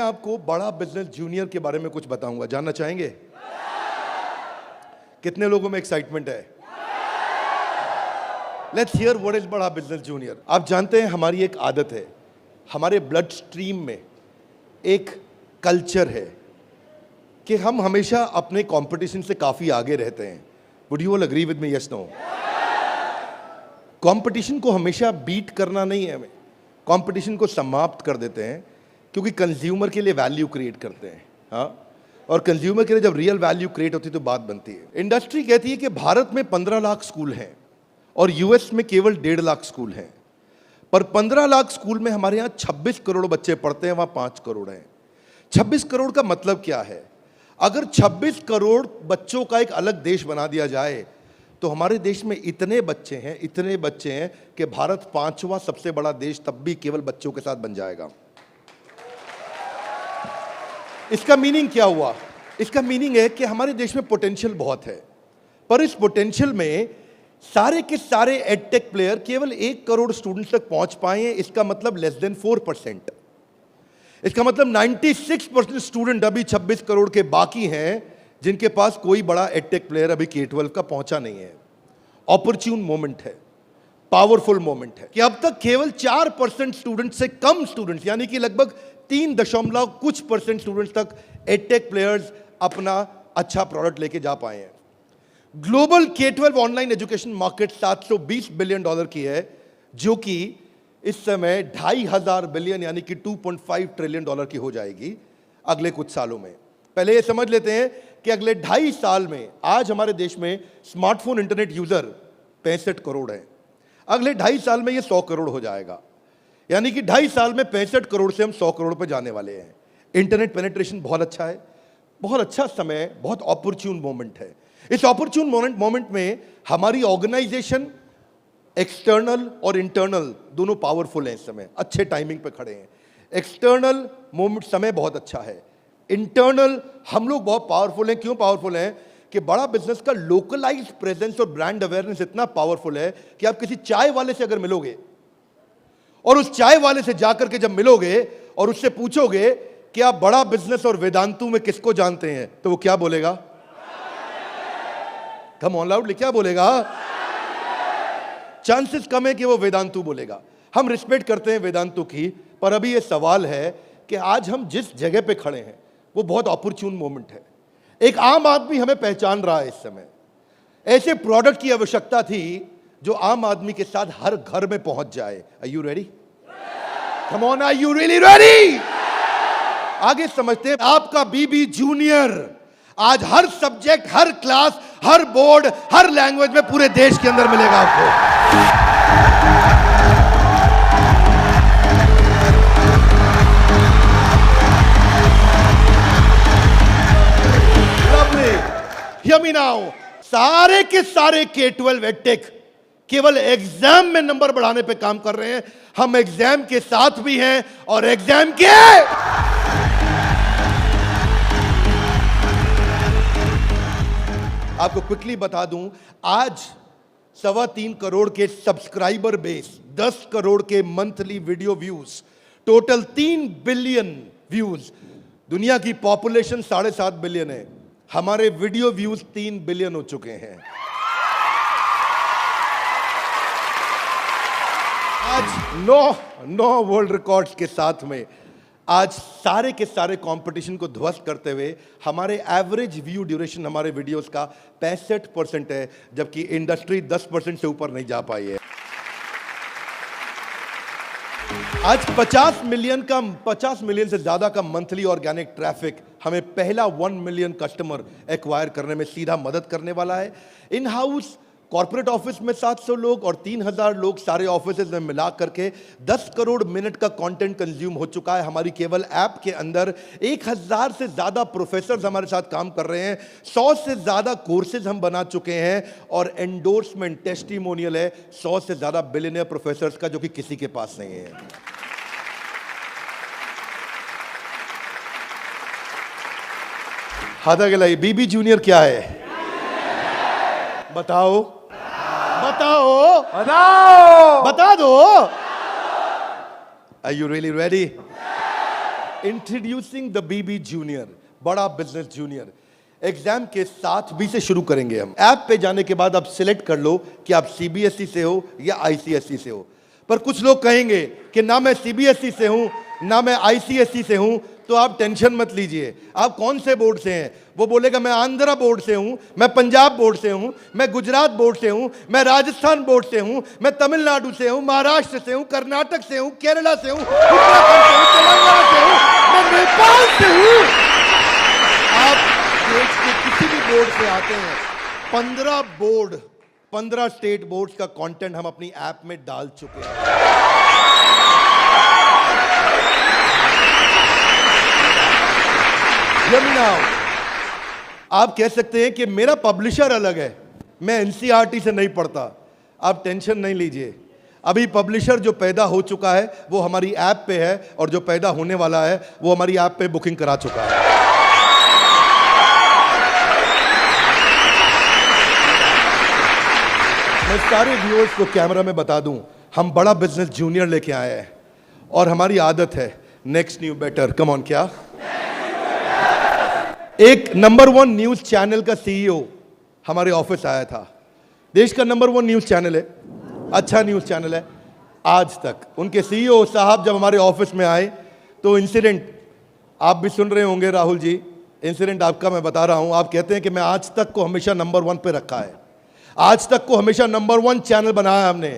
आपको बड़ा business junior के बारे में कुछ बताऊंगा, जानना चाहेंगे? कितने लोगों में एक्साइटमेंट है? लेट्स हियर व्हाट इज बड़ा बिजनेस जूनियर। आप जानते हैं हमारी एक आदत है, हमारे ब्लड स्ट्रीम में एक कल्चर है कि हम हमेशा अपने कंपटीशन से काफी आगे रहते हैं। Would you all agree with me? Yes, no? Competition को हमेशा बीट करना नहीं है, हमें कंपटीशन को समाप्त कर देते हैं, क्योंकि कंज्यूमर के लिए वैल्यू क्रिएट करते हैं। हाँ, और कंज्यूमर के लिए जब रियल वैल्यू क्रिएट होती है तो बात बनती है। इंडस्ट्री कहती है कि भारत में 15 लाख स्कूल हैं और यूएस में केवल 1.5 लाख स्कूल हैं, पर 15 लाख स्कूल में हमारे यहाँ 26 करोड़ बच्चे पढ़ते हैं, वहाँ 5 करोड़ हैं। 26 करोड़ का मतलब क्या है? अगर 26 करोड़ बच्चों का एक अलग देश बना दिया जाए तो हमारे देश में इतने बच्चे हैं कि भारत 5वां सबसे बड़ा देश तब भी केवल बच्चों के साथ बन जाएगा। इसका मीनिंग क्या हुआ? इसका मीनिंग है कि हमारे देश में पोटेंशियल बहुत है, पर इस पोटेंशियल में सारे के सारे एडटेक प्लेयर केवल 1 करोड़ स्टूडेंट्स तक पहुंच पाए हैं। इसका मतलब लेस देन 4%। इसका मतलब 96% स्टूडेंट अभी 26 करोड़ के बाकी हैं, जिनके पास कोई बड़ा एडटेक प्लेयर अभी K-12 का पहुंचा नहीं है। ऑपर्च्यून मोमेंट है, पावरफुल मोमेंट है कि अब तक केवल 4% स्टूडेंट से कम स्टूडेंट्स, यानी कि लगभग 3% स्टूडेंट्स तक एडटेक प्लेयर्स अपना अच्छा प्रोडक्ट लेके जा पाए हैं। Global K-12 online education market $720 billion की है, जो कि इस समय 2,500 बिलियन यानी कि $2.5 ट्रिलियन की हो जाएगी अगले कुछ सालों में। पहले ये समझ लेते हैं कि अगले 2.5 साल में आज हमारे देश में स्मार्टफोन इंटरनेट यूजर 65 करोड़ है। अगले 2.5 साल में ये 100 करोड़ हो जाएगा, यानी कि 2.5 साल में 65 करोड़ से हम 100 करोड़ पे जाने वाले हैं। इंटरनेट पेनिट्रेशन बहुत अच्छा है, बहुत अच्छा समय, बहुत ऑपर्च्यून मोमेंट है। इस ऑपर्च्यून मोमेंट में हमारी ऑर्गेनाइजेशन एक्सटर्नल और इंटरनल दोनों पावरफुल हैं। इस समय अच्छे टाइमिंग पे खड़े हैं। एक्सटर्नल मोमेंट समय बहुत अच्छा है, इंटरनल हम लोग बहुत पावरफुल हैं। क्यों पावरफुल हैं? कि बड़ा बिजनेस का लोकलाइज्ड प्रेजेंस और ब्रांड अवेयरनेस इतना पावरफुल है कि आप किसी चाय वाले से अगर मिलोगे और उस चाय वाले से जाकर के जब मिलोगे और उससे पूछोगे कि आप बड़ा बिजनेस और वेदांतु में किसको जानते हैं, तो वो क्या बोलेगा? कम ऑन लाउडली, क्या बोलेगा? चांसेस कम है कि वो वेदांतु बोलेगा। हम रिस्पेक्ट करते हैं वेदांतु की, पर अभी ये सवाल है कि आज हम जिस जगह पे खड़े हैं वो बहुत ऑपर्च्यून मोमेंट है। एक आम आदमी हमें पहचान रहा है इस समय। ऐसे प्रोडक्ट की आवश्यकता थी जो आम आदमी के साथ हर घर में पहुंच जाए। Are you ready? Come on, are you really ready? आगे समझते हैं। आपका बीबी जूनियर आज हर सब्जेक्ट, हर क्लास, हर बोर्ड, हर लैंग्वेज में पूरे देश के अंदर मिलेगा आपको। Hear me now. सारे के सारे K-12 एडटेक केवल एग्जाम में नंबर बढ़ाने पे काम कर रहे हैं। हम एग्जाम के साथ भी हैं और एग्जाम के आपको क्विकली बता दूं, आज 3.25 करोड़ के सब्सक्राइबर बेस, 10 करोड़ के monthly video views, total 3 billion views. दुनिया की पॉपुलेशन 7.5 बिलियन है, हमारे वीडियो व्यूज 3 बिलियन हो चुके हैं। आज 9 वर्ल्ड रिकॉर्ड्स के साथ में आज सारे के सारे कंपटीशन को ध्वस्त करते हुए हमारे एवरेज व्यू ड्यूरेशन हमारे वीडियोस का 65% है, जबकि इंडस्ट्री 10% से ऊपर नहीं जा पाई है। आज 50 मिलियन से ज्यादा का मंथली ऑर्गेनिक ट्रैफिक हमें पहला 1 मिलियन कस्टमर एक्वायर करने में सीधा मदद करने वाला है। इन हाउस कॉर्पोरेट ऑफिस में 700 लोग और 3,000 लोग सारे ऑफिस में मिला करके 10 करोड़ मिनट का कंटेंट कंज्यूम हो चुका है। हमारी केवल ऐप के अंदर 1,000 से ज्यादा प्रोफेसर्स हमारे साथ काम कर रहे हैं, 100 से ज्यादा कोर्सेज हम बना चुके हैं और एंडोर्समेंट टेस्टिमोनियल है 100 से ज्यादा बिलियनियर प्रोफेसर्स का, जो कि किसी के पास नहीं है। हाथ आगे लाइए। बीबी जूनियर क्या है? बताओ बताओ बताओ, बता दो। Are you really ready? Introducing the BB junior, Bada business junior. Exam के साथ बी से शुरू करेंगे हम। ऐप पे जाने के बाद आप सिलेक्ट कर लो कि आप सीबीएसई से हो या आईसीएसई से हो। पर कुछ लोग कहेंगे कि ना मैं सीबीएसई से हूं ना मैं आईसीएसई से हूं, तो आप टेंशन मत लीजिए। आप कौन से बोर्ड से हैं? वो बोलेगा मैं आंध्रा बोर्ड से हूं, मैं पंजाब बोर्ड से हूं, मैं गुजरात बोर्ड से हूं, मैं राजस्थान बोर्ड से हूं, मैं तमिलनाडु से हूं, महाराष्ट्र से हूं, कर्नाटक से हूं, केरला से हूं, उत्तराखंड से हूं, तेलंगाना से हूं, मैं नेपाल से हूं। आप देश के किसी भी बोर्ड से आते हैं, 15 स्टेट बोर्ड्स का कंटेंट हम अपनी ऐप में डाल चुके हैं। आप कह सकते हैं कि मेरा पब्लिशर अलग है, मैं एनसीईआरटी से नहीं पढ़ता। आप टेंशन नहीं लीजिए, अभी पब्लिशर जो पैदा हो चुका है वो हमारी ऐप पे है, और जो पैदा होने वाला है वो हमारी ऐप पे बुकिंग करा चुका है। मैं सारे व्यूअर्स को कैमरा में बता दूं, हम बड़ा बिजनेस जूनियर लेके आए हैं, और हमारी आदत है next new better. Come on, क्या एक नंबर 1 न्यूज चैनल का सीईओ हमारे ऑफिस आया था। देश का नंबर 1 न्यूज चैनल है, अच्छा न्यूज चैनल है। आज तक उनके सीईओ साहब जब हमारे ऑफिस में आए तो इंसिडेंट आप भी सुन रहे होंगे, राहुल जी, इंसिडेंट आपका मैं बता रहा हूं। आप कहते हैं कि मैं आज तक को हमेशा नंबर 1 पे रखा है, आज तक को हमेशा नंबर 1 चैनल बनाया हमने।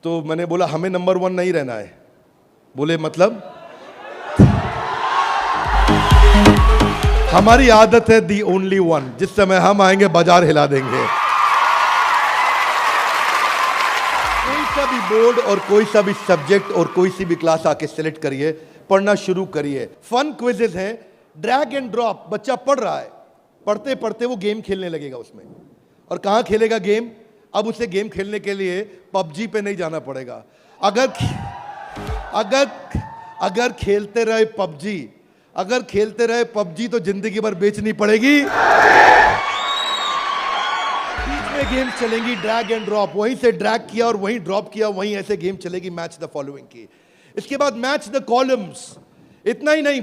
तो मैंने बोला हमें नंबर 1 नहीं रहना है। बोले मतलब? हमारी आदत है दी ओनली वन, जिस समय हम आएंगे बाजार हिला देंगे। कोई सा भी बोर्ड और कोई सा भी सब्जेक्ट और कोई सी भी क्लास आके सिलेक्ट करिए, पढ़ना शुरू करिए। फन क्विजेज हैं, ड्रैग एंड ड्रॉप। बच्चा पढ़ रहा है, पढ़ते पढ़ते वो गेम खेलने लगेगा उसमें। और कहां खेलेगा गेम? अब उसे गेम खेलने के लिए पबजी पे नहीं जाना पड़ेगा। अगर खेलते रहे पबजी, अगर खेलते रहे पबजी तो जिंदगी भर बेचनी पड़ेगी। बीच में गेम चलेंगी ड्रैग एंड ड्रॉप, वहीं से ड्रैग किया और वहीं ड्रॉप किया, वहीं ऐसे गेम चलेगी मैच द फॉलोइंग की। इसके बाद मैच द कॉलम्स। इतना ही नहीं,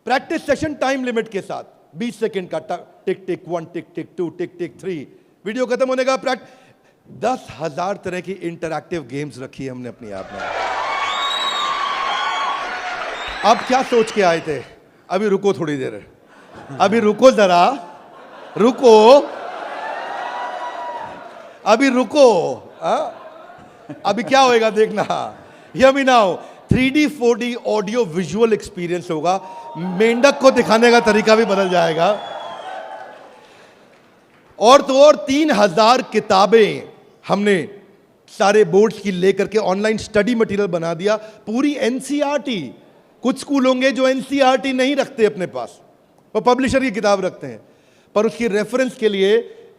प्रैक्टिस सेशन टाइम लिमिट के साथ 20 सेकंड का, टिक टिक 1, टिक टिक 2, टिक टिक 3, वीडियो खत्म होने का 10,000 तरह की इंटरैक्टिव गेम्स रखी है हमने अपनी ऐप में। आप क्या सोच के आए थे? अभी रुको थोड़ी देर, अभी रुको जरा, रुको, अभी रुको। अभी क्या होएगा देखना। Hear me now, 3D 4D audio visual experience होगा। मेंढक को दिखाने का तरीका भी बदल जाएगा। और तो और 3000 किताबें हमने सारे बोर्ड्स की लेकर के ऑनलाइन स्टडी मटेरियल बना दिया। पूरी एनसीईआरटी। कुछ स्कूल होंगे जो एनसीईआरटी नहीं रखते अपने पास, वो पब्लिशर की किताब रखते हैं, पर उसकी रेफरेंस के लिए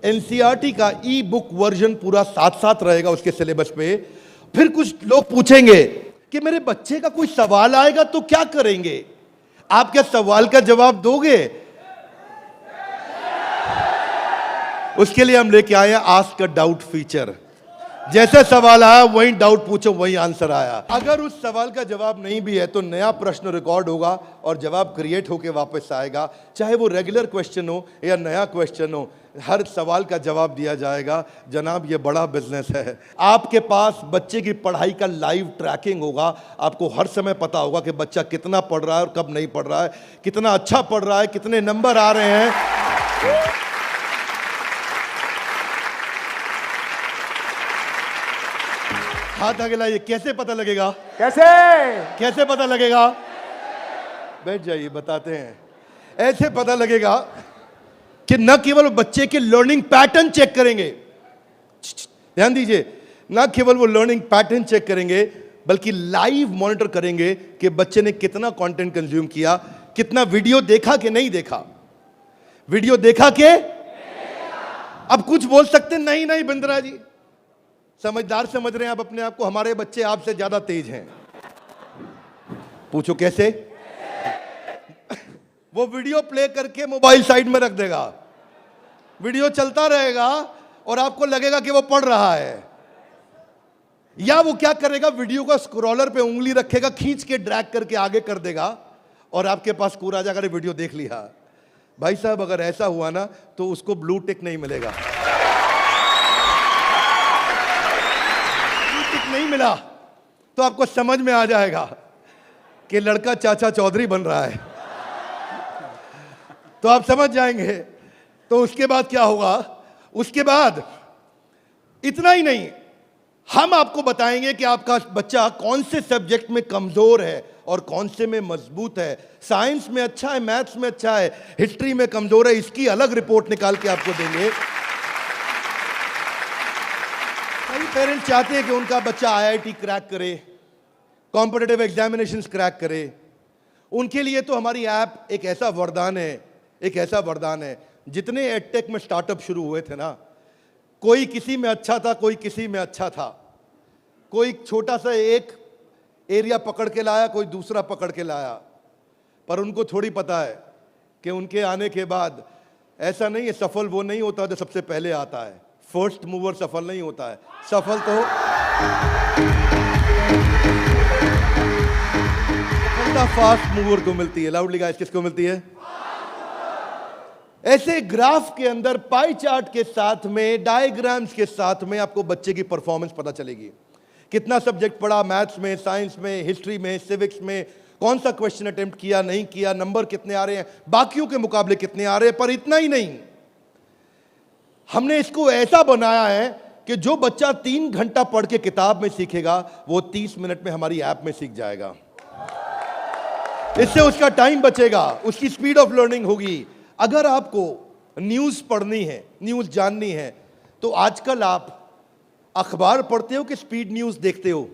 एनसीईआरटी का ई बुक वर्जन पूरा साथ साथ रहेगा उसके सिलेबस पे। फिर कुछ लोग पूछेंगे कि मेरे बच्चे का कोई सवाल आएगा तो क्या करेंगे? आप क्या सवाल का जवाब दोगे? उसके लिए हम लेके आए हैं आस्क अ डाउट फीचर। जैसे सवाल आया वही डाउट पूछो, वही आंसर आया। अगर उस सवाल का जवाब नहीं भी है तो नया प्रश्न रिकॉर्ड होगा और जवाब क्रिएट होके वापस आएगा। चाहे वो रेगुलर क्वेश्चन हो या नया क्वेश्चन हो, हर सवाल का जवाब दिया जाएगा। जनाब, ये बड़ा बिजनेस है। आपके पास बच्चे की पढ़ाई का लाइव ट्रैकिंग होगा। आपको हर समय पता होगा कि बच्चा कितना पढ़ रहा है और कब नहीं पढ़ रहा है, कितना अच्छा पढ़ रहा है, कितने नंबर आ रहे हैं। हाथ आगे लाइए। कैसे पता लगेगा? कैसे पता लगेगा? बैठ जाइए, बताते हैं। ऐसे पता लगेगा कि न केवल बच्चे के लर्निंग पैटर्न चेक करेंगे, ध्यान दीजिए, न केवल वो लर्निंग पैटर्न चेक करेंगे बल्कि लाइव मॉनिटर करेंगे कि बच्चे ने कितना कंटेंट कंज्यूम किया, कितना वीडियो देखा कि नहीं देखा, वीडियो देखा कि। अब कुछ बोल सकते नहीं, नहीं बिंद्रा जी, समझदार समझ रहे हैं आप अपने आप को, हमारे बच्चे आपसे ज्यादा तेज हैं। पूछो कैसे? वो वीडियो प्ले करके मोबाइल साइड में रख देगा, वीडियो चलता रहेगा और आपको लगेगा कि वो पढ़ रहा है। या वो क्या करेगा, वीडियो का स्क्रॉलर पे उंगली रखेगा, खींच के ड्रैग करके आगे कर देगा और आपके पास स्कोर आ जाएगा, अरे वीडियो देख लिया। भाई साहब अगर ऐसा हुआ ना तो उसको ब्लू टिक नहीं मिलेगा। ब्लू टिक नहीं मिला तो आपको समझ में आ जाएगा कि लड़का चाचा चौधरी बन रहा है, तो आप समझ जाएंगे। तो उसके बाद क्या होगा, उसके बाद इतना ही नहीं, हम आपको बताएंगे कि आपका बच्चा कौन से सब्जेक्ट में कमजोर है और कौन से में मजबूत है। साइंस में अच्छा है, मैथ्स में अच्छा है, हिस्ट्री में कमजोर है, इसकी अलग रिपोर्ट निकाल के आपको देंगे। कई पेरेंट्स चाहते हैं कि उनका बच्चा आईआईटी क्रैक करे, कॉम्पिटिटिव एग्जामिनेशंस क्रैक करे। उनके लिए तो हमारी ऐप एक ऐसा वरदान है, एक ऐसा वरदान है। जितने एडटेक में स्टार्टअप शुरू हुए थे ना, कोई किसी में अच्छा था, कोई किसी में अच्छा था, कोई छोटा सा एक एरिया पकड़ के लाया, कोई दूसरा पकड़ के लाया, पर उनको थोड़ी पता है कि उनके आने के बाद ऐसा नहीं है, सफल वो नहीं होता जो सबसे पहले आता है। फर्स्ट मूवर सफल नहीं होता है, सफल तो सफलता फास्ट मूवर को मिलती है। लाउडली गाइस, किसको मिलती है? ऐसे ग्राफ के अंदर पाई चार्ट के साथ में, डायग्राम्स के साथ में आपको बच्चे की परफॉर्मेंस पता चलेगी। कितना सब्जेक्ट पढ़ा, मैथ्स में, साइंस में, हिस्ट्री में, सिविक्स में, कौन सा क्वेश्चन अटेम्प्ट किया, नहीं किया, नंबर कितने आ रहे हैं, बाकियों के मुकाबले कितने आ रहे हैं। पर इतना ही नहीं, हमने इसको ऐसा बनाया है कि जो बच्चा 3 घंटा पढ़ के किताब में सीखेगा, वो 30 मिनट में हमारी ऐप में सीख जाएगा। इससे उसका टाइम बचेगा, उसकी स्पीड ऑफ लर्निंग होगी। अगर आपको न्यूज़ पढ़नी है, न्यूज़ जाननी है, तो आजकल आप अखबार पढ़ते हो कि स्पीड न्यूज़ देखते हो?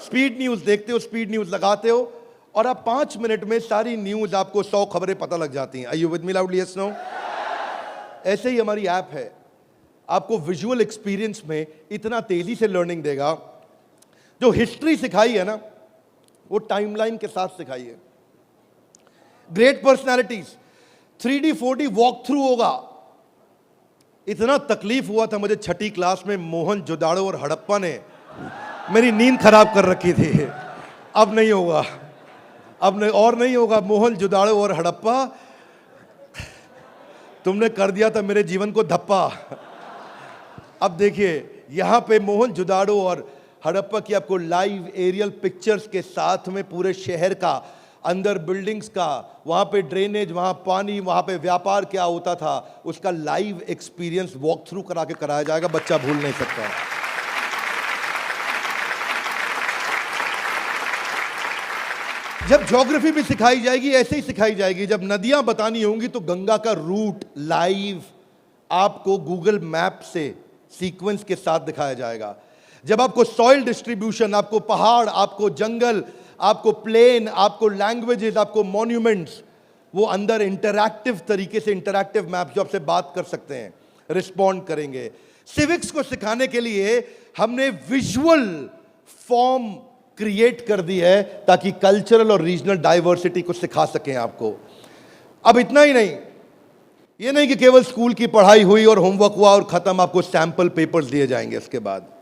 स्पीड न्यूज़ देखते हो, स्पीड न्यूज़ लगाते हो और आप 5 मिनट में सारी न्यूज़, आपको 100 खबरें पता लग जाती हैं। Are you with me loudly? Yes, no? ऐसे ही हमारी ऐप है, आपको विजुअल एक्सपीरियंस में इतना तेजी से लर्निंग देगा। जो हिस्ट्री सिखाई है ना, वो टाइमलाइन के साथ सिखाई है। Great personalities 3D 4D walk through होगा। इतना तकलीफ हुआ था मुझे 6ठी क्लास में, मोहन जोदाड़ो और हड़प्पा ने मेरी नींद खराब कर रखी थी। अब नहीं होगा, अब नहीं, और नहीं होगा। मोहन जोदाड़ो और हड़प्पा, तुमने कर दिया था मेरे जीवन को धप्पा। अब देखिए, यहां पे मोहन जोदाड़ो और हड़प्पा की आपको लाइव एरियल पिक्चर्स के साथ में पूरे शहर का, अंदर बिल्डिंग्स का, वहां पे ड्रेनेज, वहां पानी, वहां पे व्यापार क्या होता था, उसका लाइव एक्सपीरियंस वॉक थ्रू करा के कराया जाएगा। बच्चा भूल नहीं सकता। जब ज्योग्राफी भी सिखाई जाएगी, ऐसे ही सिखाई जाएगी। जब नदियां बतानी होंगी तो गंगा का रूट लाइव आपको गूगल मैप से सीक्वेंस के साथ दिखाया जाएगा। जब आपको सॉइल डिस्ट्रीब्यूशन, आपको पहाड़, आपको जंगल, आपको प्लेन, आपको लैंग्वेजेस, आपको मॉन्यूमेंट्स, वो अंदर इंटरैक्टिव तरीके से, इंटरैक्टिव मैप जो आपसे बात कर सकते हैं, रिस्पॉन्ड करेंगे। सिविक्स को सिखाने के लिए हमने विजुअल फॉर्म क्रिएट कर दी है ताकि कल्चरल और रीजनल डाइवर्सिटी को सिखा सकें आपको। अब इतना ही नहीं, ये नहीं कि केवल स्कूल की पढ़ाई हुई और होमवर्क हुआ और खत्म, आपको सैंपल पेपर्स दिए जाएंगे। इसके बाद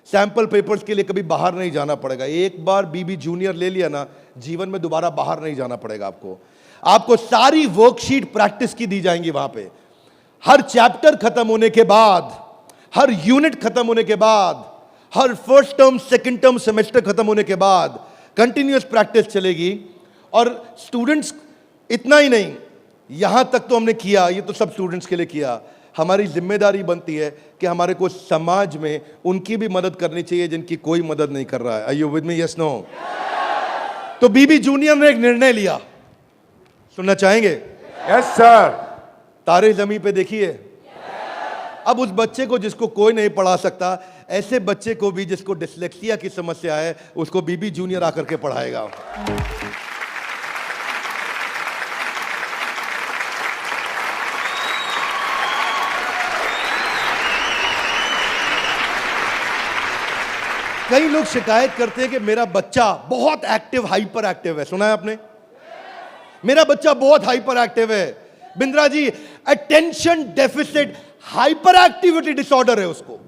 सैंपल पेपर्स के लिए कभी बाहर नहीं जाना पड़ेगा। एक बार बीबी जूनियर ले लिया ना, जीवन में दोबारा बाहर नहीं जाना पड़ेगा आपको सारी वर्कशीट प्रैक्टिस की दी जाएंगी वहां पे। हर चैप्टर खत्म होने के बाद, हर यूनिट खत्म होने के बाद, हर first term, second term, semester खत्म होने के बाद कंटिन्यूअस प्रैक्टिस चलेगी। और स्टूडेंट्स, इतना ही नहीं, यहां तक तो हमने किया, ये तो सब स्टूडेंट्स के लिए किया। हमारी जिम्मेदारी बनती है कि हमारे को समाज में उनकी भी मदद करनी चाहिए जिनकी कोई मदद नहीं कर रहा है। Are you with me? Yes, no? तो बीबी जूनियर ने एक निर्णय लिया, सुनना चाहेंगे? Yes sir. तारे जमीन पे देखिए। अब उस बच्चे को जिसको कोई नहीं पढ़ा सकता, ऐसे बच्चे को भी जिसको डिसलेक्सिया की समस्या है, उसको बीबी जूनियर आकर के पढ़ाएगा। कई लोग शिकायत करते हैं कि मेरा बच्चा बहुत एक्टिव, हाइपर एक्टिव है। सुना है आपने? मेरा बच्चा बहुत हाइपर एक्टिव है। Bindra ji, attention deficit hyper activity disorder है उसको।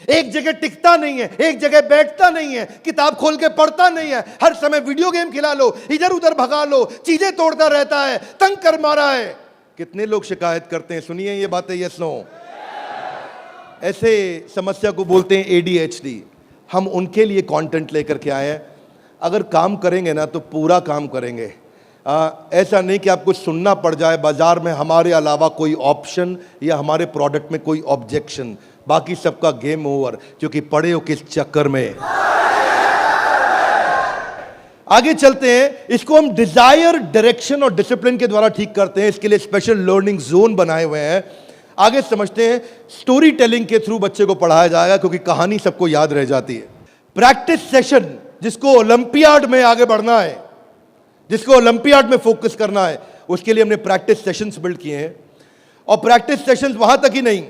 एक जगह टिकता नहीं है, एक जगह बैठता नहीं है, किताब खोल के पढ़ता नहीं है, हर समय वीडियो गेम खिला लो, इधर उधर भगा लो, चीजें तोड़ता रहता है, तंग कर मारा है। कितने लोग शिकायत करते हैं, सुनिए ये बातें, यस नो। ऐसे समस्या को बोलते हैं ADHD। हम उनके लिए कंटेंट लेकर के आए हैं। अगर काम करेंगे ना तो पूरा काम करेंगे। ऐसा नहीं कि आपको सुनना पड़ जाए बाजार में हमारे अलावा कोई ऑप्शन या हमारे प्रोडक्ट में कोई ऑब्जेक्शन, बाकी सबका गेम ओवर, क्योंकि पड़े हो किस चक्कर में। आगे चलते हैं। इसको हम डिजायर, डायरेक्शन और डिसिप्लिन के द्वारा ठीक करते हैं। इसके लिए स्पेशल लर्निंग जोन बनाए हुए हैं। आगे समझते हैं। स्टोरी टेलिंग के थ्रू बच्चे को पढ़ाया जाएगा, क्योंकि कहानी सबको याद रह जाती है। प्रैक्टिस सेशन, जिसको ओलंपियाड में आगे बढ़ना है, जिसको ओलंपियाड में फोकस करना है, उसके लिए हमने प्रैक्टिस सेशंस बिल्ड किए हैं। और प्रैक्टिस सेशंस वहां तक ही नहीं,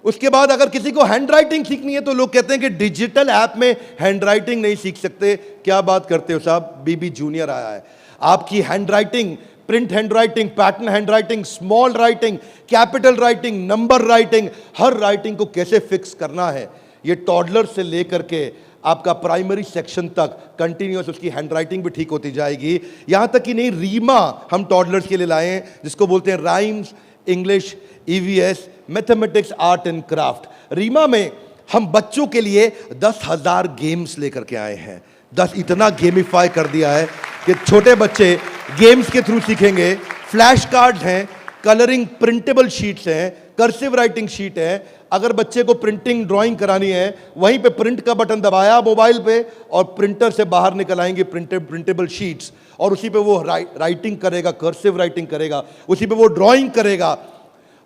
उसके बाद अगर किसी को हैंड राइटिंग सीखनी है तो लोग कहते हैं कि डिजिटल ऐप में हैंड राइटिंग नहीं सीख सकते। क्या बात करते हो साहब, बीबी जूनियर आया है। आपकी hand writing, print hand writing, pattern hand writing, small writing, capital writing, number writing, हर राइटिंग को कैसे फिक्स करना है, ये टॉडलर से लेकर के आपका प्राइमरी सेक्शन तक कंटिन्यूअस उसकी हैंड राइटिंग भी ठीक होती जाएगी। यहां तक कि नहीं, रीमा हम टॉडलर्स के लिए लाए हैं, जिसको बोलते हैं rhymes, English, EVS, mathematics, art and craft. रीमा में हम बच्चों के लिए 10,000 गेम्स लेकर के आए हैं। 10 इतना गेमिफाई कर दिया है कि छोटे बच्चे गेम्स के थ्रू सीखेंगे। फ्लैश कार्ड्स हैं, कलरिंग प्रिंटेबल शीट्स हैं, कर्सिव राइटिंग शीट है। अगर बच्चे को प्रिंटिंग ड्राइंग करानी है, वहीं पे प्रिंट का बटन दबाया मोबाइल पे और प्रिंटर से बाहर निकल आएंगे प्रिंटेबल शीट्स, और उसी पे वो राइटिंग करेगा, कर्सिव राइटिंग करेगा, उसी पे वो ड्राइंग करेगा।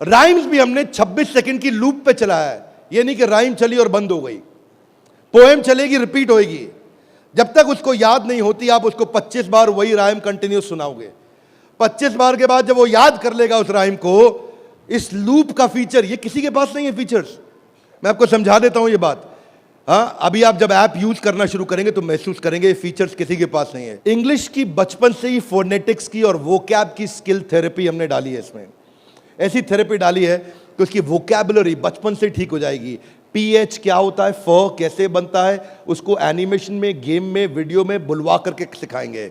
राइम्स भी हमने 26 सेकंड की लूप पे चलाया है। ये नहीं कि राइम चली और बंद हो गई। पोएम चलेगी, रिपीट होएगी। जब तक उसको याद नहीं होती, आप उसको 25 बार वही राइम कंटिन्यूस सुनाओगे। 25 बार के बाद जब वो याद कर लेगा उस राइम को, इस लूप का फीचर, ये किसी के पास नहीं है फीचर्स। मैं आपको समझा देता हूं ये बात। हाँ, अभी आप जब ऐप यूज करना शुरू करेंगे तो महसूस करेंगे ये फीचर्स किसी के पास नहीं है। इंग्लिश की बचपन से ही फोनेटिक्स की और वोकैब की स्किल थेरेपी हमने डाली है इसमें। ऐसी थेरेपी डाली है कि उसकी वोकैबुलरी बचपन से ठीक हो जाएगी। PH क्या होता है, फ कैसे बनता है, उसको एनिमेशन में, गेम में, वीडियो में बुलवा करके सिखाएंगे।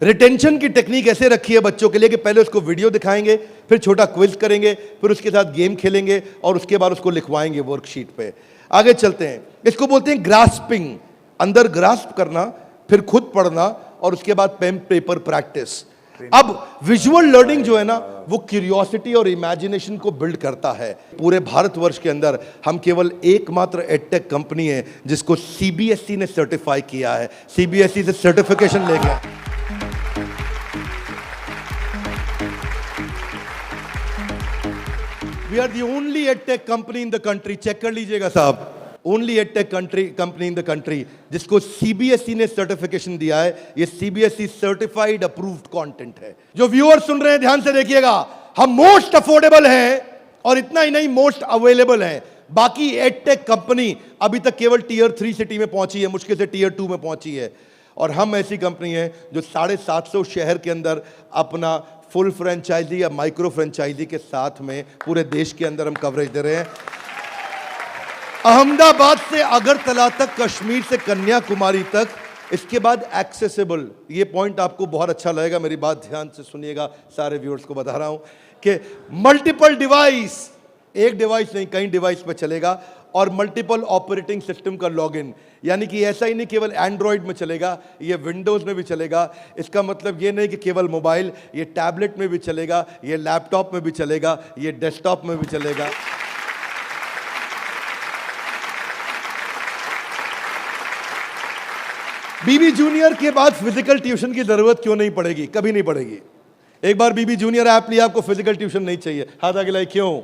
रिटेंशन की टेक्निक ऐसे रखी है बच्चों के लिए कि पहले उसको वीडियो दिखाएंगे, फिर छोटा क्विज करेंगे, फिर उसके साथ गेम खेलेंगे और उसके बाद उसको लिखवाएंगे वर्कशीट पे। आगे चलते हैं। इसको बोलते हैं ग्रास्पिंग, अंदर ग्रास्प करना, फिर खुद पढ़ना और उसके बाद पेन पेपर प्रैक्टिस। अब विजुअल लर्निंग जो है ना, वो क्यूरियोसिटी और इमेजिनेशन को बिल्ड करता है। पूरे भारतवर्ष के अंदर हम केवल एकमात्र एडटेक कंपनी है जिसको CBSE ने सर्टिफाई किया है। CBSE से सर्टिफिकेशन ले गया। We are the only edtech company in the country, check कर लीजिएगा साहब, only edtech company in the country जिसको CBSE ने सर्टिफिकेशन दिया है। ये CBSE सर्टिफाइड अप्रूव्ड कंटेंट है। जो व्यूअर सुन रहे हैं ध्यान से देखिएगा, हम मोस्ट अफोर्डेबल हैं और इतना ही नहीं, मोस्ट अवेलेबल हैं। बाकी एडटेक कंपनी अभी तक केवल Tier 3 सिटी में पहुंची है, मुश्किल से Tier 2 में पहुंची है। और हम ऐसी कंपनी है जो 750 शहर के अंदर अपना फुल फ्रेंचाइजी या माइक्रो फ्रेंचाइजी के साथ में पूरे देश के अंदर हम कवरेज दे रहे हैं। अहमदाबाद से अगरतला तक, कश्मीर से कन्याकुमारी तक, इसके बाद एक्सेसिबल। ये पॉइंट आपको बहुत अच्छा लगेगा, मेरी बात ध्यान से सुनिएगा, सारे व्यूअर्स को बता रहा हूं कि मल्टीपल डिवाइस, एक डिवाइस नहीं कई डिवाइस पे चलेगा, और मल्टीपल ऑपरेटिंग सिस्टम का लॉगिन। यानी कि ऐसा ही नहीं केवल एंड्रॉइड में चलेगा, ये विंडोज में भी चलेगा। इसका मतलब ये नहीं कि केवल मोबाइल, ये टैबलेट में भी चलेगा, ये लैपटॉप में भी चलेगा, ये डेस्कटॉप में भी चलेगा। बीबी जूनियर के बाद फिजिकल ट्यूशन की जरूरत क्यों नहीं पड़ेगी? कभी नहीं पड़ेगी। एक बार बीबी जूनियर ऐप लिया, आपको फिजिकल ट्यूशन नहीं चाहिए। हाथ आगे लाइए, क्यों?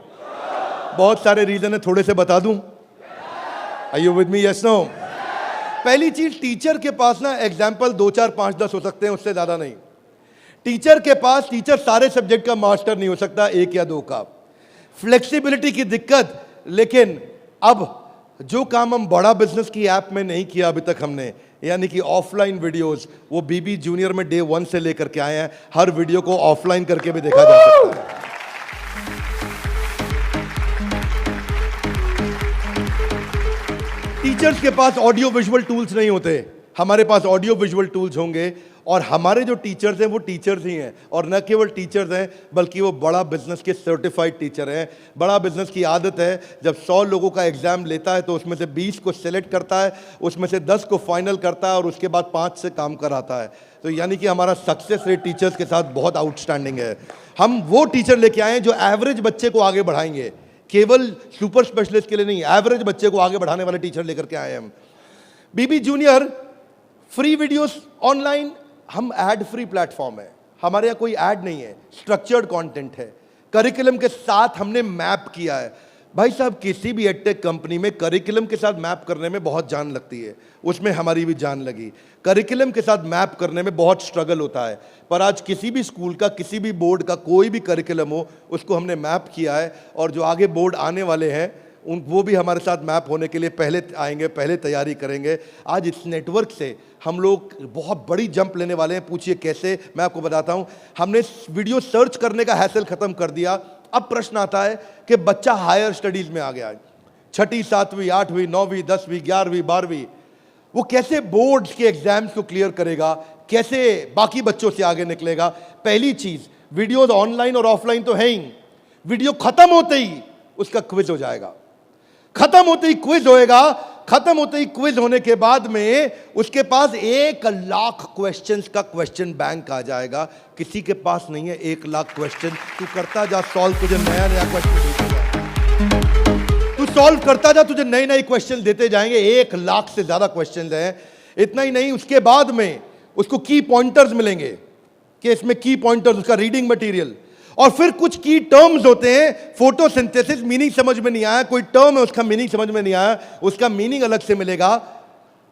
बहुत सारे रीजन है, थोड़े से बता दूं। Are you with me? Yes, no? पहली चीज, टीचर के पास ना एग्जाम्पल 2, 4, 5, 10 हो सकते हैं, उससे ज्यादा नहीं। टीचर के पास, टीचर सारे सब्जेक्ट का मास्टर नहीं हो सकता, 1 या 2 का। फ्लेक्सिबिलिटी की दिक्कत। लेकिन अब जो काम हम बड़ा बिजनेस की ऐप में नहीं किया अभी तक हमने, यानी कि ऑफलाइन वीडियोस, वो बीबी जूनियर में Day 1 से लेकर के आए हैं। हर वीडियो को ऑफलाइन करके भी देखा जा सकता है। टीचर्स के पास ऑडियो विजुअल टूल्स नहीं होते, हमारे पास ऑडियो विजुअल टूल्स होंगे। और हमारे जो टीचर्स हैं वो टीचर्स ही हैं, और न केवल टीचर्स हैं बल्कि वो बड़ा बिजनेस के सर्टिफाइड टीचर हैं। बड़ा बिजनेस की आदत है, जब 100 लोगों का एग्जाम लेता है तो उसमें से 20 को सिलेक्ट करता है, उसमें से 10 को फाइनल करता है और उसके बाद 5 से काम कराता है। तो यानी कि हमारा सक्सेस रेट टीचर्स के साथ बहुत आउटस्टैंडिंग है। हम वो टीचर लेके आए हैं जो एवरेज बच्चे को आगे बढ़ाएंगे, केवल सुपर स्पेशलिस्ट के लिए नहीं, एवरेज बच्चे को आगे बढ़ाने वाले टीचर लेकर के आए हैं हम। बीबी जूनियर फ्री वीडियोस ऑनलाइन, हम एड फ्री प्लेटफॉर्म है, हमारे यहाँ कोई ऐड नहीं है, स्ट्रक्चर्ड कंटेंट है, करिकुलम के साथ हमने मैप किया है। भाई साहब, किसी भी एडटेक कंपनी में करिकुलम के साथ मैप करने में बहुत जान लगती है, उसमें हमारी भी जान लगी। करिकुलम के साथ मैप करने में बहुत स्ट्रगल होता है, पर आज किसी भी स्कूल का, किसी भी बोर्ड का कोई भी करिकुलम हो, उसको हमने मैप किया है। और जो आगे बोर्ड आने वाले हैं वो भी हमारे साथ मैप होने के लिए पहले आएंगे, पहले तैयारी करेंगे। आज इस नेटवर्क से हम लोग बहुत बड़ी जंप लेने वाले हैं। पूछिए कैसे, मैं आपको बताता हूं। हमने वीडियो सर्च करने का हैसल खत्म कर दिया। अब प्रश्न आता है कि बच्चा हायर स्टडीज में आ गया है, 6ठी 7वीं 8वीं 9वीं 10वीं 11वीं 12वीं, वो कैसे बोर्ड्स के एग्जाम्स को क्लियर करेगा, कैसे बाकी बच्चों से आगे निकलेगा। पहली चीज, वीडियोज ऑनलाइन और ऑफलाइन तो है ही, वीडियो खत्म होते ही उसका क्विज हो जाएगा, खत्म होते ही क्विज होएगा। खत्म होते ही क्विज होने के बाद में उसके पास 1 लाख क्वेश्चंस का क्वेश्चन बैंक आ जाएगा। किसी के पास नहीं है 1 लाख क्वेश्चन। तू करता जा सॉल्व, तुझे नया नया क्वेश्चन देगा, तू सॉल्व करता जा, तुझे नए नए क्वेश्चन देते जाएंगे। 1 लाख से ज्यादा क्वेश्चन हैं। इतना ही नहीं, उसके बाद में उसको की पॉइंटर्स मिलेंगे कि इसमें की पॉइंटर्स, उसका रीडिंग मटेरियल, और फिर कुछ की टर्म्स होते हैं। फोटोसिंथेसिस मीनिंग समझ में नहीं आया, कोई टर्म है उसका मीनिंग समझ में नहीं आया, उसका मीनिंग अलग से मिलेगा।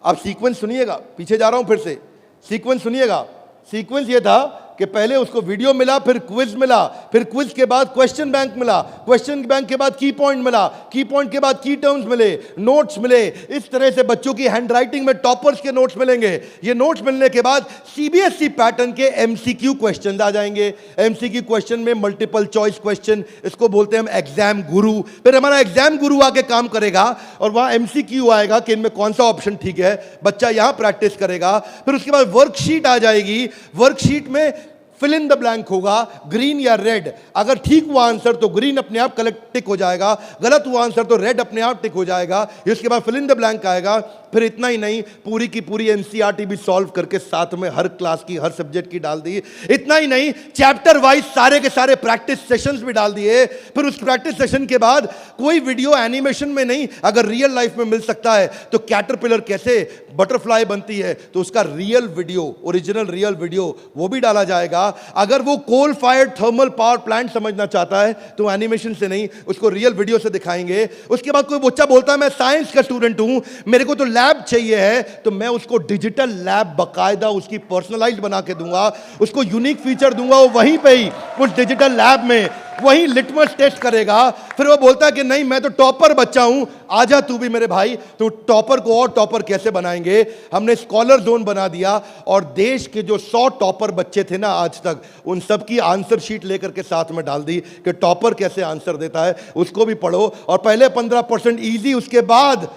आप सीक्वेंस सुनिएगा, पीछे जा रहा हूं फिर से, सीक्वेंस सुनिएगा। सीक्वेंस ये था कि पहले उसको वीडियो मिला, फिर क्विज मिला, फिर क्विज के बाद क्वेश्चन बैंक मिला, क्वेश्चन बैंक के बाद की पॉइंट मिला, की पॉइंट के बाद की टर्म्स मिले, नोट्स मिले। इस तरह से बच्चों की हैंडराइटिंग में टॉपर्स के नोट्स मिलेंगे। ये नोट्स मिलने के बाद सीबीएसई पैटर्न के एमसीक्यू क्वेश्चन आ जाएंगे। एमसीक्यू क्वेश्चन में मल्टीपल चॉइस क्वेश्चन, इसको बोलते हैं हम एग्जाम गुरु। फिर हमारा एग्जाम गुरु आके काम करेगा और वहां एमसीक्यू आएगा कि इनमें कौन सा ऑप्शन ठीक है, बच्चा यहां प्रैक्टिस करेगा। फिर उसके बाद वर्कशीट आ जाएगी, वर्कशीट में फिल इन द ब्लैंक होगा, ग्रीन या रेड। अगर ठीक हुआ आंसर तो ग्रीन अपने आप कलेक्ट टिक हो जाएगा, गलत हुआ आंसर तो रेड अपने आप टिक हो जाएगा। इसके बाद फिल इन द ब्लैंक आएगा। फिर इतना ही नहीं, पूरी की पूरी एनसीईआरटी भी सॉल्व करके साथ में हर क्लास की, हर सब्जेक्ट की डाल दी। इतना ही नहीं, चैप्टर वाइज सारे के सारे प्रैक्टिस सेशंस भी डाल दिए। फिर उस प्रैक्टिस सेशन के बाद कोई वीडियो एनिमेशन में नहीं, अगर रियल लाइफ में मिल सकता है तो कैटरपिलर कैसे बटरफ्लाई बनती है तो उसका real video, original real video वो भी डाला जाएगा। अगर वो coal fired thermal power plant समझना चाहता है तो एनिमेशन से नहीं, उसको रियल वीडियो से दिखाएंगे। उसके बाद कोई बच्चा बोलता है मैं साइंस का स्टूडेंट हूं, मेरे को तो लैब चाहिए है, तो मैं उसको डिजिटल लैब बकायदा उसकी पर्सनलाइज्ड बना के दूंगा, उसको यूनिक फीचर दूंगा। वो वहीं पे ही उस डिजिटल लैब में वही लिटमस टेस्ट करेगा। फिर वो बोलता है कि नहीं मैं तो टॉपर बच्चा हूं, आजा तू भी मेरे भाई। तो टॉपर को और टॉपर कैसे बनाएंगे, हमने स्कॉलर जोन बना दिया और देश के जो 100 टॉपर बच्चे थे ना आज तक, उन सब की आंसर शीट लेकर के साथ में डाल दी कि टॉपर कैसे आंसर देता है, उसको भी पढ़ो। और पहले 15% इजी, उसके बाद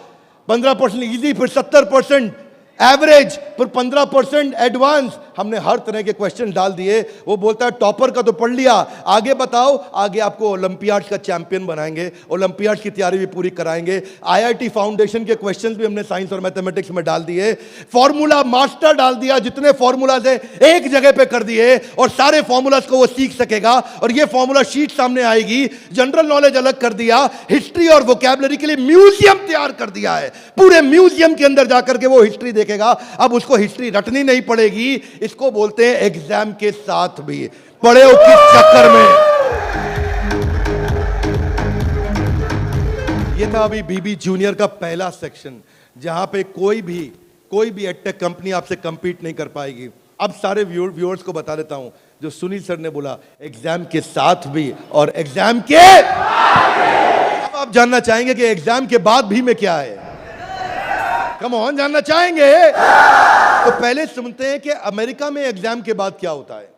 15% इजी, फिर 70% एवरेज, फिर 15% एडवांस। हमने हर तरह के क्वेश्चन डाल दिए। वो बोलता है टॉपर का तो पढ़ लिया, आगे बताओ। आगे आपको ओलंपियाड्स का चैंपियन बनाएंगे, ओलंपियाड्स की तैयारी भी पूरी कराएंगे। आईआईटी फाउंडेशन के क्वेश्चंस भी हमने साइंस और मैथमेटिक्स में डाल दिए। फॉर्मूला मास्टर डाल दिया, जितने फॉर्मूलाज है एक जगह पे कर दिए और सारे फॉर्मूलाज को वो सीख सकेगा। और ये फॉर्मूला शीट सामने आएगी। जनरल नॉलेज अलग कर दिया, हिस्ट्री और वोकैबुलरी के लिए म्यूजियम तैयार कर दिया है। पूरे म्यूजियम के अंदर जाकर के वो हिस्ट्री देखेगा। अब उसको हिस्ट्री रटनी नहीं पड़ेगी। इसको बोलते हैं एग्जाम के साथ भी पढ़े हो किस चक्कर में। ये था अभी बीबी जूनियर का पहला सेक्शन, जहां पे कोई भी एडटेक कंपनी आपसे कंपीट नहीं कर पाएगी। अब सारे व्यूअर्स को बता देता हूं, जो सुनील सर ने बोला एग्जाम के साथ भी और एग्जाम के, अब आप जानना चाहेंगे कि एग्जाम के बाद भी में क्या है। कम ऑन, जानना चाहेंगे तो पहले सुनते हैं कि अमेरिका में एग्जाम के बाद क्या होता है,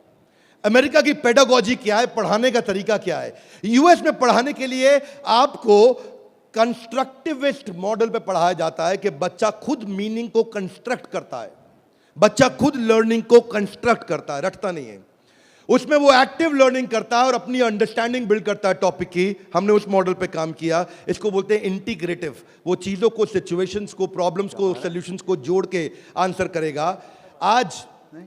अमेरिका की पेडागोजी क्या है, पढ़ाने का तरीका क्या है। यूएस में पढ़ाने के लिए आपको कंस्ट्रक्टिविस्ट मॉडल पे पढ़ाया जाता है कि बच्चा खुद मीनिंग को कंस्ट्रक्ट करता है, बच्चा खुद लर्निंग को कंस्ट्रक्ट करता है, रटता नहीं है। उसमें वो एक्टिव लर्निंग करता है और अपनी अंडरस्टैंडिंग बिल्ड करता है टॉपिक की। हमने उस मॉडल पे काम किया। इसको बोलते हैं इंटीग्रेटिव। वो चीज़ों को, सिचुएशंस को, प्रॉब्लम्स को, सॉल्यूशंस को जोड़ के आंसर करेगा। आज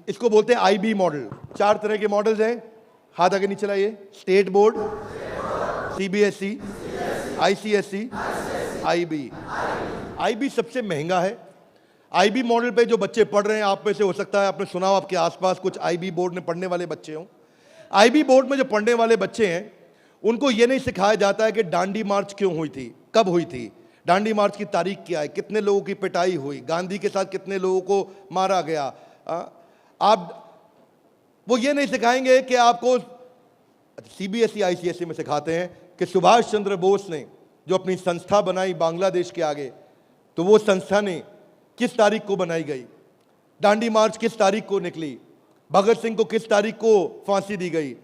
इसको बोलते हैं आईबी मॉडल। 4 तरह के मॉडल्स हैं, हाथ आगे नहीं चलाइए। State board, CBSE, ICSE, IB. IB सबसे महंगा है। आईबी मॉडल पे जो बच्चे पढ़ रहे हैं, आप में से हो सकता है आपने सुना हो, आपके आसपास कुछ आईबी बोर्ड में पढ़ने वाले बच्चे हों। आईबी बोर्ड में जो पढ़ने वाले बच्चे हैं, उनको ये नहीं सिखाया जाता है कि डांडी मार्च क्यों हुई थी, कब हुई थी, डांडी मार्च की तारीख क्या है, कितने लोगों की पिटाई हुई, गांधी के साथ कितने लोगों को मारा गया। वो ये नहीं सिखाएंगे कि आपको, सीबीएसई आईसीएसई में सिखाते हैं कि सुभाष चंद्र बोस ने जो अपनी संस्था बनाई बांग्लादेश के आगे, तो वो संस्था ने किस तारीख को बनाई गई, डांडी मार्च किस तारीख को निकली, भगत सिंह को किस तारीख को फांसी दी गई।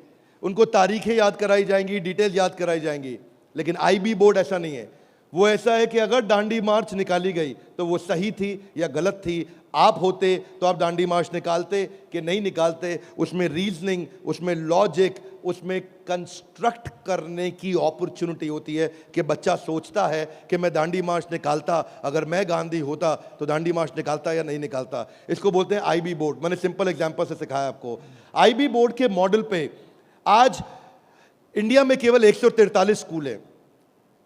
उनको तारीखें याद कराई जाएंगी, डिटेल याद कराई जाएंगी। लेकिन आईबी बोर्ड ऐसा नहीं है। वो ऐसा है कि अगर डांडी मार्च निकाली गई तो वो सही थी या गलत थी। आप होते तो आप डांडी मार्च निकालते कि नहीं निकालते। उसमें रीजनिंग, उसमें लॉजिक, उसमें कंस्ट्रक्ट करने की अपॉर्चुनिटी होती है कि बच्चा सोचता है कि मैं डांडी मार्च निकालता, अगर मैं गांधी होता तो डांडी मार्च निकालता या नहीं निकालता। इसको बोलते हैं आईबी बोर्ड। मैंने सिंपल एग्जांपल से सिखाया आपको। आईबी बोर्ड के मॉडल पे आज इंडिया में केवल 143 स्कूल हैं,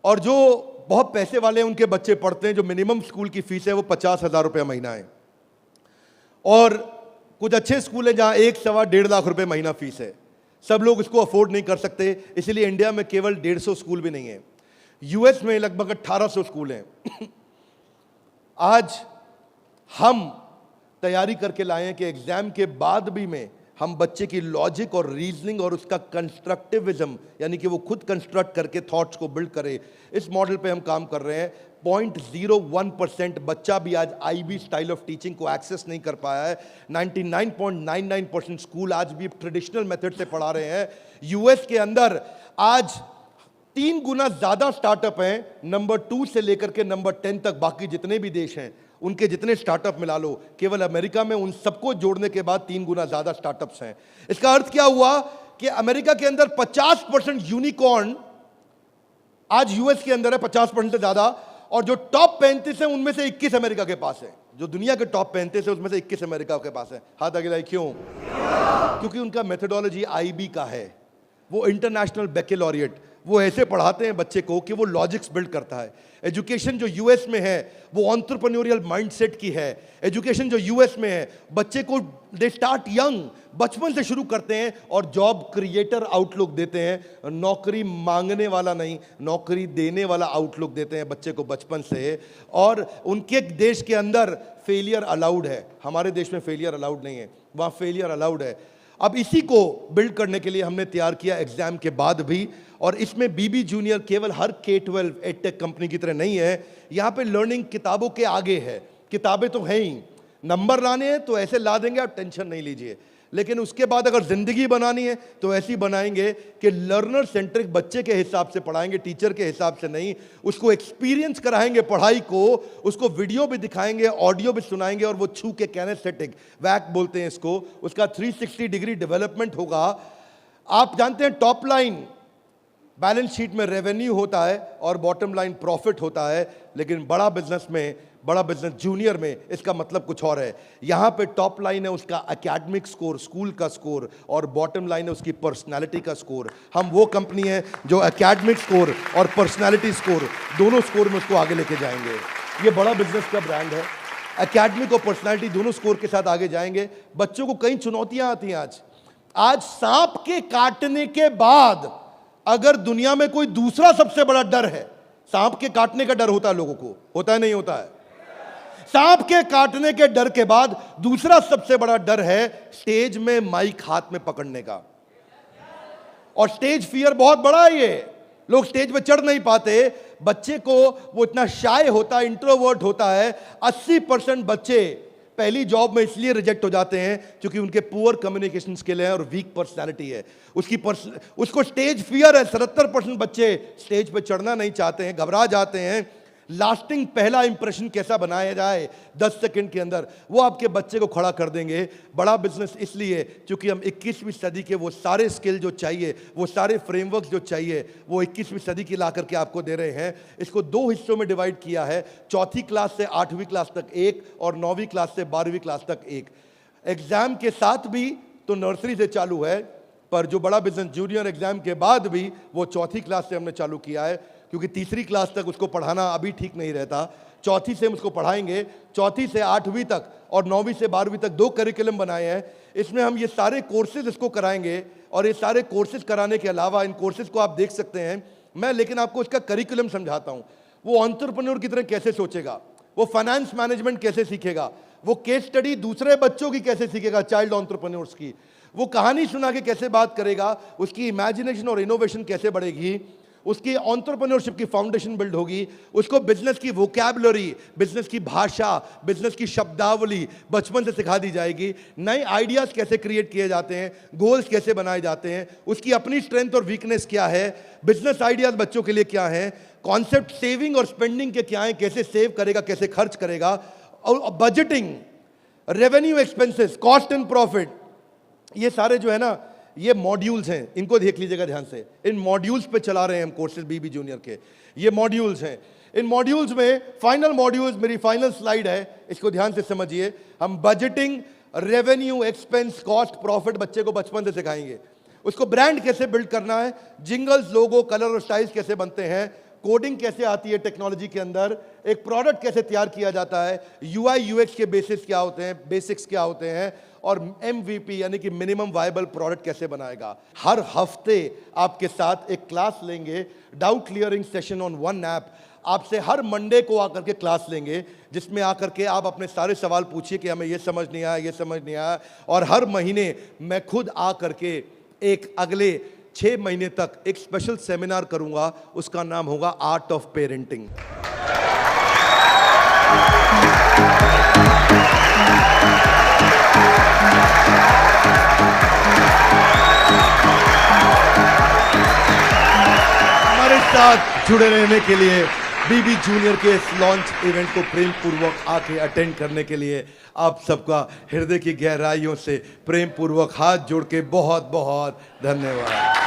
और जो बहुत पैसे वाले हैं उनके बच्चे पढ़ते हैं। जो मिनिमम स्कूल की फीस है वो 50,000 रुपये महीना है, और कुछ अच्छे स्कूल हैं जहां 1-1.5 लाख रुपए महीना फीस है। सब लोग इसको अफोर्ड नहीं कर सकते, इसलिए इंडिया में केवल 150 स्कूल भी नहीं है। यूएस में लगभग 1800 स्कूल हैं। आज हम तैयारी करके लाए हैं कि एग्जाम के बाद भी में हम बच्चे की लॉजिक और रीजनिंग और उसका कंस्ट्रक्टिविज्म, यानी कि वो खुद कंस्ट्रक्ट करके थॉट्स को बिल्ड करे, इस मॉडल पे हम काम कर रहे हैं। 0.01% बच्चा भी आज आईबी स्टाइल ऑफ टीचिंग को एक्सेस नहीं कर पाया है। 99.99% स्कूल आज भी ट्रेडिशनल मेथड से पढ़ा रहे हैं। यूएस के अंदर आज 3 गुना ज्यादा स्टार्टअप हैं, नंबर 2 से लेकर के नंबर 10 तक। बाकी जितने भी देश हैं उनके जितने स्टार्टअप मिला लो, केवल अमेरिका में उन सबको जोड़ने के बाद 3 गुना ज्यादा स्टार्टअप्स हैं। इसका अर्थ क्या हुआ कि अमेरिका के अंदर 50% यूनिकॉर्न आज यूएस के अंदर है, 50% से ज्यादा। और जो टॉप 35 है उनमें से 21 अमेरिका के पास है। जो दुनिया के टॉप 35 है उसमें से 21 अमेरिका के पास है। हाथ आगे लाइए। क्यों? क्योंकि उनका मेथोडोलॉजी आईबी का है। वो इंटरनेशनल बैकलॉरिएट, वो ऐसे पढ़ाते हैं बच्चे को कि वो लॉजिक्स बिल्ड करता है। एजुकेशन जो यूएस में है वो एंटरप्रेन्योरियल माइंडसेट की है। एजुकेशन जो यूएस में है, बच्चे को दे स्टार्ट यंग, बचपन से शुरू करते हैं और जॉब क्रिएटर आउटलुक देते हैं। नौकरी मांगने वाला नहीं, नौकरी देने वाला आउटलुक देते हैं बच्चे को बचपन से। और उनके देश के अंदर फेलियर अलाउड है, हमारे देश में फेलियर अलाउड नहीं है, वहाँ फेलियर अलाउड है। अब इसी को बिल्ड करने के लिए हमने तैयार किया एग्जाम के बाद भी। और इसमें बीबी जूनियर केवल हर K-12 एडटेक कंपनी की तरह नहीं है। यहाँ पे लर्निंग किताबों के आगे है। किताबें तो हैं ही, नंबर लाने हैं तो ऐसे ला देंगे, आप टेंशन नहीं लीजिए। लेकिन उसके बाद अगर जिंदगी बनानी है तो ऐसी बनाएंगे कि लर्नर सेंट्रिक बच्चे के हिसाब से पढ़ाएंगे, टीचर के हिसाब से नहीं। उसको एक्सपीरियंस कराएंगे पढ़ाई को, उसको वीडियो भी दिखाएंगे, ऑडियो भी सुनाएंगे, और वो छू के कैनेस्थेटिक, वैक बोलते हैं इसको, उसका 360 डिग्री डेवलपमेंट होगा। आप जानते हैं टॉप लाइन बैलेंस शीट में रेवेन्यू होता है और बॉटम लाइन प्रॉफिट होता है, लेकिन बड़ा बिजनेस जूनियर में इसका मतलब कुछ और है। यहां पे टॉप लाइन है उसका एकेडमिक स्कोर, स्कूल का स्कोर, और बॉटम लाइन है उसकी पर्सनालिटी का स्कोर। हम वो कंपनी है जो एकेडमिक स्कोर और पर्सनालिटी स्कोर, दोनों स्कोर में उसको आगे लेके जाएंगे। ये बड़ा बिजनेस का ब्रांड है। एकेडमिक और पर्सनालिटी दोनों स्कोर के साथ आगे जाएंगे। बच्चों को कई चुनौतियां आती हैं। आज सांप के काटने के बाद अगर दुनिया में कोई दूसरा सबसे बड़ा डर है, सांप के काटने का डर होता है लोगों को, होता है नहीं होता है? सांप के काटने के डर के बाद दूसरा सबसे बड़ा डर है स्टेज में माइक हाथ में पकड़ने का। और स्टेज फियर बहुत बड़ा है। ये लोग स्टेज पे चढ़ नहीं पाते। बच्चे को वो इतना शाय होता है, इंट्रोवर्ट होता है। 80% बच्चे पहली जॉब में इसलिए रिजेक्ट हो जाते हैं क्योंकि उनके पुअर कम्युनिकेशन स्किल है और वीक पर्सनालिटी है। उसको स्टेज फियर है। 77% बच्चे स्टेज पे चढ़ना नहीं चाहते हैं, घबरा जाते हैं। लास्टिंग पहला इंप्रेशन कैसा बनाया जाए 10 सेकंड के अंदर, वो आपके बच्चे को खड़ा कर देंगे। बड़ा बिजनेस इसलिए क्योंकि हम 21वीं सदी के वो सारे स्किल जो चाहिए, वो सारे फ्रेमवर्क जो चाहिए, वो 21वीं सदी की ला करके आपको दे रहे हैं। इसको 2 हिस्सों में डिवाइड किया है, 4th क्लास से 8वीं क्लास तक एक और 9वीं क्लास से 12वीं क्लास तक एक। एग्जाम के साथ भी तो नर्सरी से चालू है, पर जो बड़ा बिजनेस जूनियर एग्जाम के बाद भी वो 4थी क्लास से हमने चालू किया है, क्योंकि 3री क्लास तक उसको पढ़ाना अभी ठीक नहीं रहता। 4थी से हम उसको पढ़ाएंगे, 4थी से 8वीं तक और 9वीं से 12वीं तक 2 करिकुलम बनाए हैं। इसमें हम ये सारे कोर्सेज इसको कराएंगे और ये सारे कोर्सेज कराने के अलावा इन कोर्सेज को आप देख सकते हैं मैं, लेकिन आपको इसका करिकुलम समझाता हूँ। वो एंटरप्रेन्योर की तरह कैसे सोचेगा, वो फाइनेंस मैनेजमेंट कैसे सीखेगा, वो केस स्टडी दूसरे बच्चों की कैसे सीखेगा, चाइल्ड एंटरप्रेन्योर्स की, वो कहानी सुना के कैसे बात करेगा, उसकी इमेजिनेशन और इनोवेशन कैसे बढ़ेगी, उसकी एंटरप्रेन्योरशिप की फाउंडेशन बिल्ड होगी, उसको बिजनेस की वोकैबुलरी, बिजनेस की भाषा, बिजनेस की शब्दावली बचपन से सिखा दी जाएगी। नए आइडियाज कैसे क्रिएट किए जाते हैं, गोल्स कैसे बनाए जाते हैं, उसकी अपनी स्ट्रेंथ और वीकनेस क्या है, बिजनेस आइडियाज बच्चों के लिए क्या है, कॉन्सेप्ट सेविंग और स्पेंडिंग के क्या है, कैसे सेव करेगा, कैसे खर्च करेगा, और budgeting, revenue expenses, cost and profit, ये सारे जो है ना ये मॉड्यूल्स हैं, इनको देख लीजिएगा ध्यान से। इन मॉड्यूल्स पे चला रहे हैं हम कोर्सेज बीबी जूनियर के, ये मॉड्यूल्स हैं। इन मॉड्यूल्स में फाइनल मॉड्यूल्स, मेरी फाइनल स्लाइड है, इसको ध्यान से समझिए। हम budgeting, revenue, expense, cost, profit बच्चे को बचपन से सिखाएंगे। उसको ब्रांड कैसे बिल्ड करना है, जिंगल्स, लोगो, कलर और स्टाइल्स कैसे बनते हैं, कोडिंग कैसे आती है टेक्नोलॉजी के अंदर, एक प्रोडक्ट कैसे तैयार किया जाता है, यूआई यूएक्स के बेसिस क्या होते हैं, बेसिक्स क्या होते हैं, और एमवीपी यानी कि मिनिमम वायबल प्रोडक्ट कैसे बनाएगा। हर हफ्ते आपके साथ एक क्लास लेंगे, doubt clearing session on one app. आपसे हर मंडे को आकर के क्लास लेंगे, जिसमें आकर के आप अपने सारे सवाल पूछिए कि हमें ये समझ नहीं आया, ये समझ नहीं आया। और हर महीने मैं खुद आकर के एक अगले 6 महीने तक एक स्पेशल सेमिनार करूंगा, उसका नाम होगा आर्ट ऑफ पेरेंटिंग। हमारे साथ जुड़े रहने के लिए, बीबी जूनियर के इस लॉन्च इवेंट को प्रेम पूर्वक आके अटेंड करने के लिए आप सबका हृदय की गहराइयों से प्रेम पूर्वक हाथ जोड़ के बहुत बहुत धन्यवाद।